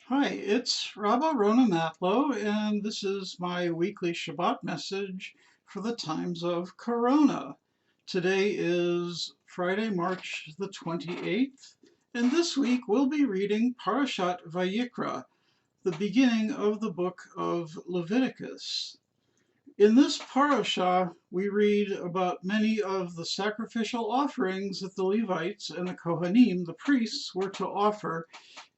Hi, it's Rabba Rona Matlow, and this is my weekly Shabbat message for the times of Corona. Today is Friday, March the 28th, and this week we'll be reading Parashat Vayikra, the beginning of the book of Leviticus. In this parasha, we read about many of the sacrificial offerings that the Levites and the Kohanim, the priests, were to offer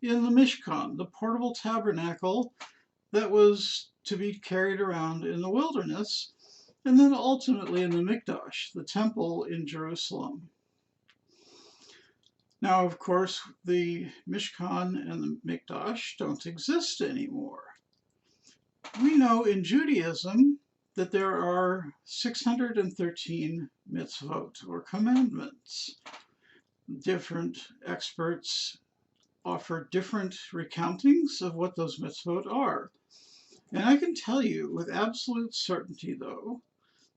in the Mishkan, the portable tabernacle that was to be carried around in the wilderness, and then ultimately in the Mikdash, the temple in Jerusalem. Now, of course, the Mishkan and the Mikdash don't exist anymore. We know in Judaism that there are 613 mitzvot, or commandments. Different experts offer different recountings of what those mitzvot are. And I can tell you with absolute certainty, though,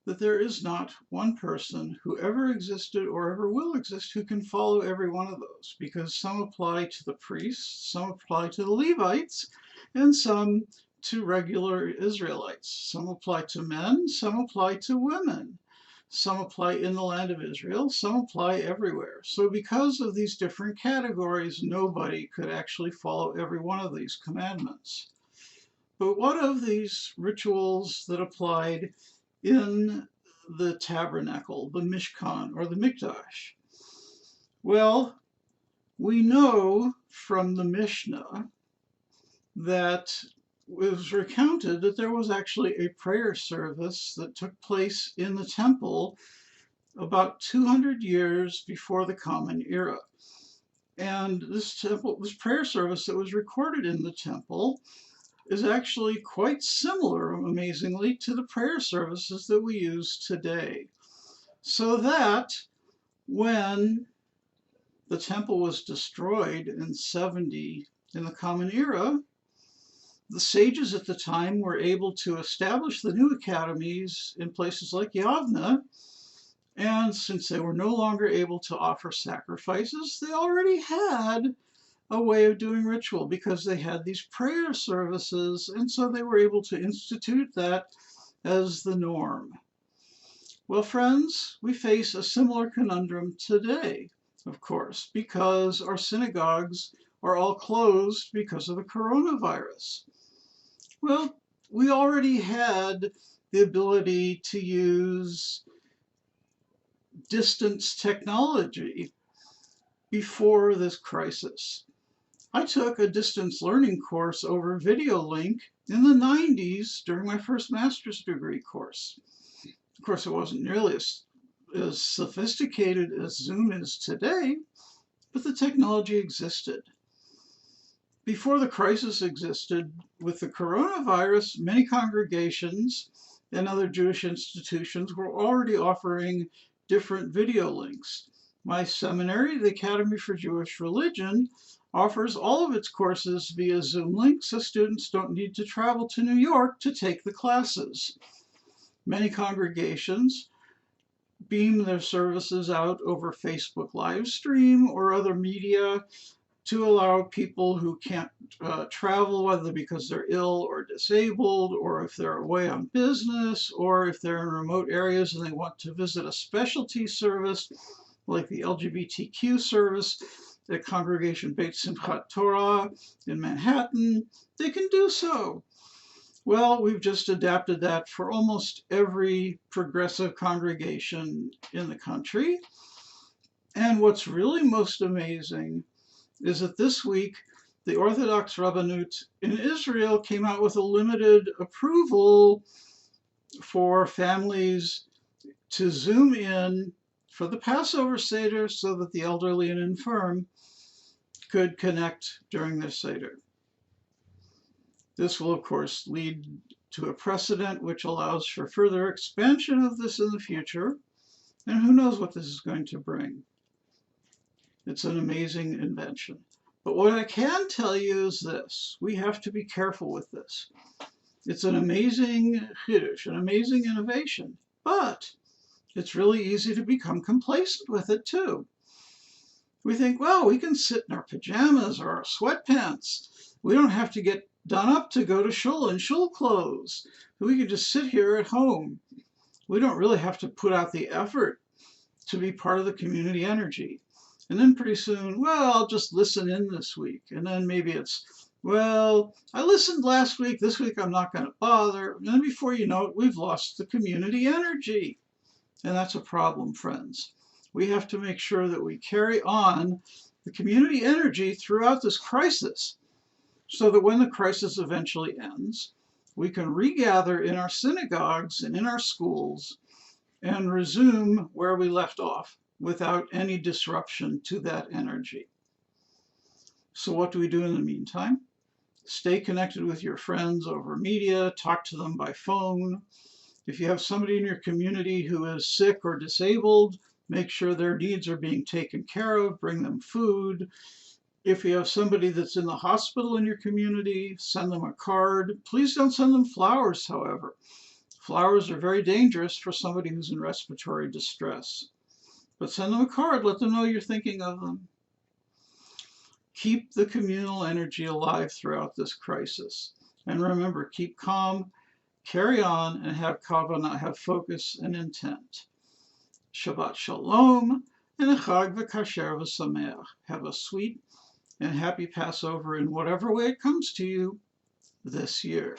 that there is not one person who ever existed or ever will exist who can follow every one of those, because some apply to the priests, some apply to the Levites, and some to regular Israelites. Some apply to men, some apply to women. Some apply in the land of Israel, some apply everywhere. So because of these different categories, nobody could actually follow every one of these commandments. But what of these rituals that applied in the tabernacle, the Mishkan, or the Mikdash? Well, we know from the Mishnah that it was recounted that there was actually a prayer service that took place in the temple about 200 years before the Common Era. And this prayer service that was recorded in the temple is actually quite similar, amazingly, to the prayer services that we use today. So that when the temple was destroyed in 70 in the Common Era, the sages at the time were able to establish the new academies in places like Yavne, and since they were no longer able to offer sacrifices, they already had a way of doing ritual because they had these prayer services, and so they were able to institute that as the norm. Well, friends, we face a similar conundrum today, of course, because our synagogues are all closed because of the coronavirus. Well, we already had the ability to use distance technology before this crisis. I took a distance learning course over video link in the 90s during my first master's degree course. Of course, it wasn't nearly as sophisticated as Zoom is today, but the technology existed. Before the crisis existed with the coronavirus, many congregations and other Jewish institutions were already offering different video links. My seminary, the Academy for Jewish Religion, offers all of its courses via Zoom link, so students don't need to travel to New York to take the classes. Many congregations beam their services out over Facebook live stream or other media to allow people who can't travel, whether because they're ill or disabled, or if they're away on business, or if they're in remote areas and they want to visit a specialty service like the LGBTQ service at Congregation Beit Simchat Torah in Manhattan, they can do so. Well, we've just adapted that for almost every progressive congregation in the country. And what's really most amazing is that this week, the Orthodox Rabbinut in Israel came out with a limited approval for families to Zoom in for the Passover Seder so that the elderly and infirm could connect during their Seder. This will, of course, lead to a precedent which allows for further expansion of this in the future, and who knows what this is going to bring. It's an amazing invention. But what I can tell you is this: we have to be careful with this. It's an amazing chiddush, an amazing innovation, but it's really easy to become complacent with it too. We think, well, we can sit in our pajamas or our sweatpants. We don't have to get done up to go to shul in shul clothes. We can just sit here at home. We don't really have to put out the effort to be part of the community energy. And then pretty soon, well, I'll just listen in this week. And then maybe it's, well, I listened last week. This week I'm not going to bother. And then before you know it, we've lost the community energy. And that's a problem, friends. We have to make sure that we carry on the community energy throughout this crisis so that when the crisis eventually ends, we can regather in our synagogues and in our schools and resume where we left off without any disruption to that energy. So what do we do in the meantime? Stay connected with your friends over media, talk to them by phone. If you have somebody in your community who is sick or disabled, make sure their needs are being taken care of, bring them food. If you have somebody that's in the hospital in your community, send them a card. Please don't send them flowers, however. Flowers are very dangerous for somebody who's in respiratory distress. But send them a card, let them know you're thinking of them. Keep the communal energy alive throughout this crisis. And remember, keep calm, carry on, and have kavanah, have focus and intent. Shabbat Shalom, and a Chag v'Kasher v'Sameach. Have a sweet and happy Passover in whatever way it comes to you this year.